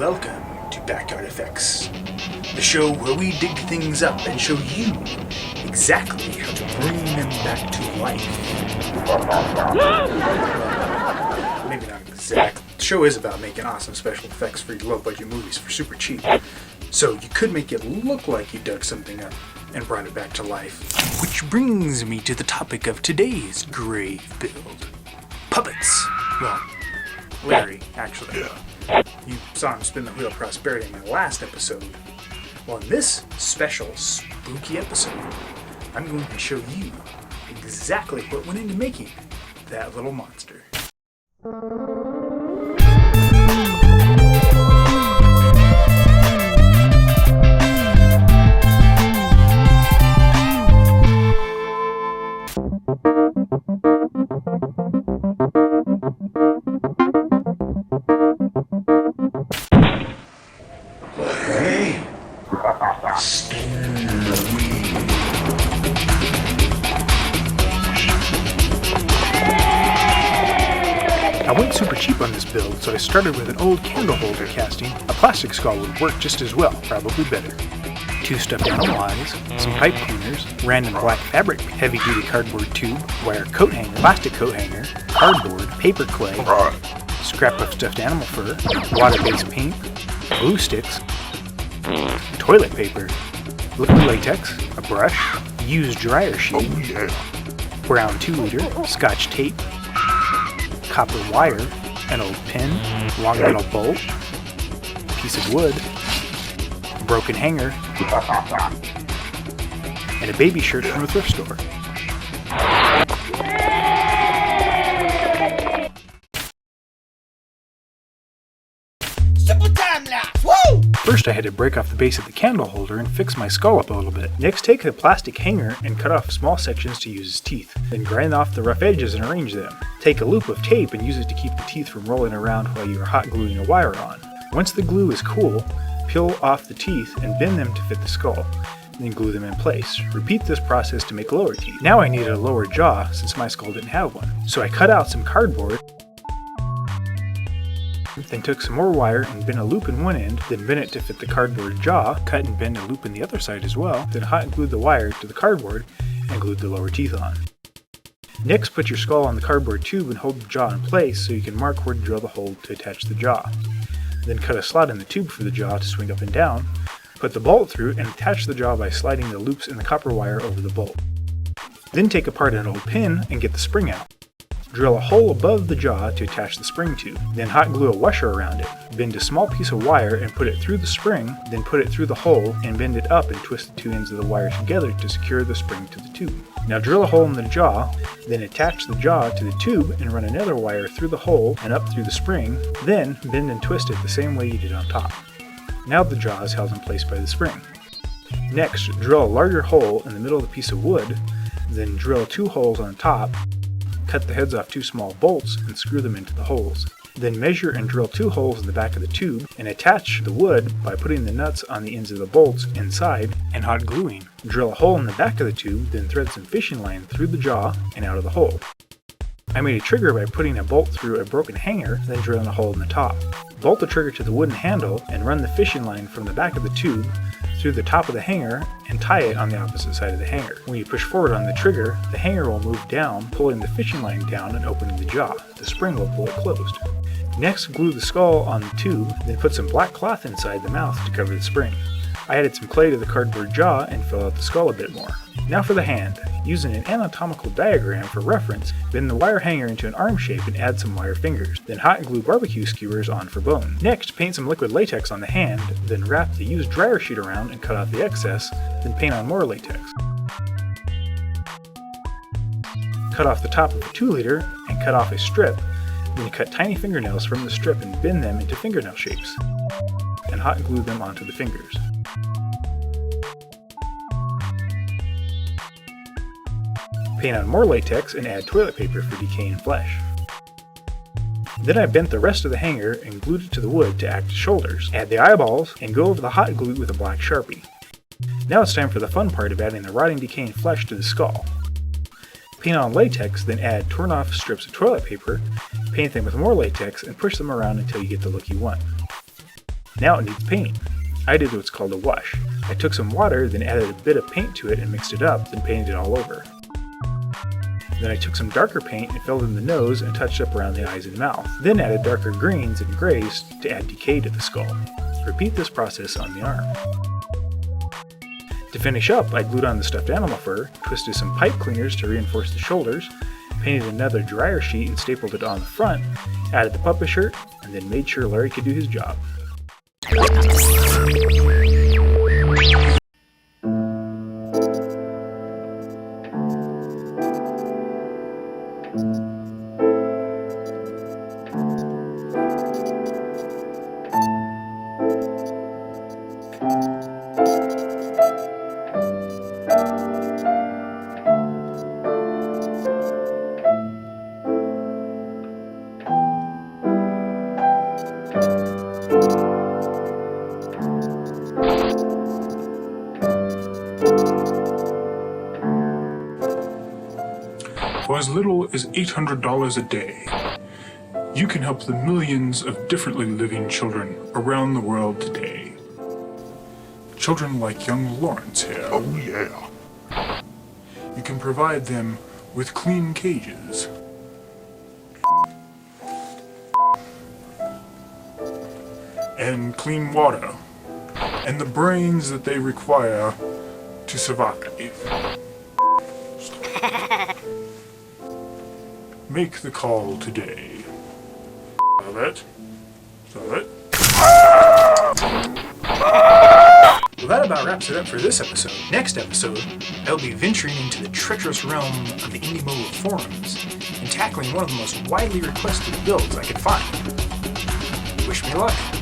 Welcome to Backyard Effects, the show where we dig things up and show you exactly how to bring them back to life. Maybe not exact. The show is about making awesome special effects for your low-budget movies for super cheap. So you could make it look like you dug something up and brought it back to life. Which brings me to the topic of today's grave build. Puppets. Well, Larry, actually. You saw him spin the wheel of prosperity in my last episode. Well, in this special, spooky episode, I'm going to show you exactly what went into making that little monster. I went super cheap on this build, so I started with an old candle holder casting. A plastic skull would work just as well, probably better. 2 stuffed animal eyes, some pipe cleaners, random black fabric, heavy-duty cardboard tube, wire coat hanger, plastic coat hanger, cardboard, paper clay, scrap of stuffed animal fur, water-based paint, glue sticks, toilet paper, liquid latex, a brush, used dryer sheet, brown 2-liter, scotch tape, copper wire, an old pin, long metal bolt, a piece of wood, a broken hanger, and a baby shirt from a thrift store. First I had to break off the base of the candle holder and fix my skull up a little bit. Next take the plastic hanger and cut off small sections to use as teeth. Then grind off the rough edges and arrange them. Take a loop of tape and use it to keep the teeth from rolling around while you are hot gluing a wire on. Once the glue is cool, peel off the teeth and bend them to fit the skull. Then glue them in place. Repeat this process to make lower teeth. Now I needed a lower jaw since my skull didn't have one. So I cut out some cardboard, then took some more wire and bent a loop in one end, then bent it to fit the cardboard jaw, cut and bent a loop in the other side as well, then hot glued the wire to the cardboard and glued the lower teeth on. Next, put your skull on the cardboard tube and hold the jaw in place so you can mark where to drill the hole to attach the jaw. Then cut a slot in the tube for the jaw to swing up and down, put the bolt through and attach the jaw by sliding the loops in the copper wire over the bolt. Then take apart an old pin and get the spring out. Drill a hole above the jaw to attach the spring to. Then hot glue a washer around it. Bend a small piece of wire and put it through the spring, then put it through the hole and bend it up and twist the 2 ends of the wire together to secure the spring to the tube. Now drill a hole in the jaw, then attach the jaw to the tube and run another wire through the hole and up through the spring, then bend and twist it the same way you did on top. Now the jaw is held in place by the spring. Next, drill a larger hole in the middle of the piece of wood, then drill 2 holes on top. Cut the heads off 2 small bolts and screw them into the holes. Then measure and drill 2 holes in the back of the tube and attach the wood by putting the nuts on the ends of the bolts inside and hot gluing. Drill a hole in the back of the tube, then thread some fishing line through the jaw and out of the hole. I made a trigger by putting a bolt through a broken hanger, then drilling a hole in the top. Bolt the trigger to the wooden handle and run the fishing line from the back of the tube through the top of the hanger and tie it on the opposite side of the hanger. When you push forward on the trigger, the hanger will move down, pulling the fishing line down and opening the jaw. The spring will pull it closed. Next, glue the skull on the tube, then put some black cloth inside the mouth to cover the spring. I added some clay to the cardboard jaw and filled out the skull a bit more. Now for the hand. Using an anatomical diagram for reference, bend the wire hanger into an arm shape and add some wire fingers. Then hot glue barbecue skewers on for bone. Next, paint some liquid latex on the hand, then wrap the used dryer sheet around and cut off the excess, then paint on more latex. Cut off the top of the 2-liter and cut off a strip, then cut tiny fingernails from the strip and bend them into fingernail shapes, and hot glue them onto the fingers. Paint on more latex and add toilet paper for decaying flesh. Then I bent the rest of the hanger and glued it to the wood to act as shoulders. Add the eyeballs and go over the hot glue with a black Sharpie. Now it's time for the fun part of adding the rotting decaying flesh to the skull. Paint on latex, then add torn off strips of toilet paper, paint them with more latex, and push them around until you get the look you want. Now it needs paint. I did what's called a wash. I took some water, then added a bit of paint to it and mixed it up, then painted it all over. Then I took some darker paint and filled in the nose and touched up around the eyes and mouth. Then added darker greens and grays to add decay to the skull. Repeat this process on the arm. To finish up, I glued on the stuffed animal fur, twisted some pipe cleaners to reinforce the shoulders, painted another dryer sheet and stapled it on the front, added the puppet shirt, and then made sure Larry could do his job. For as little as $800 a day, you can help the millions of differently living children around the world today. Children like young Lawrence here. Oh yeah. You can provide them with clean cages, and clean water, and the brains that they require to survive. Make the call today. Love it. Love it. Well, that about wraps it up for this episode. Next episode, I'll be venturing into the treacherous realm of the Indy Mogul forums and tackling one of the most widely requested builds I could find. Wish me luck.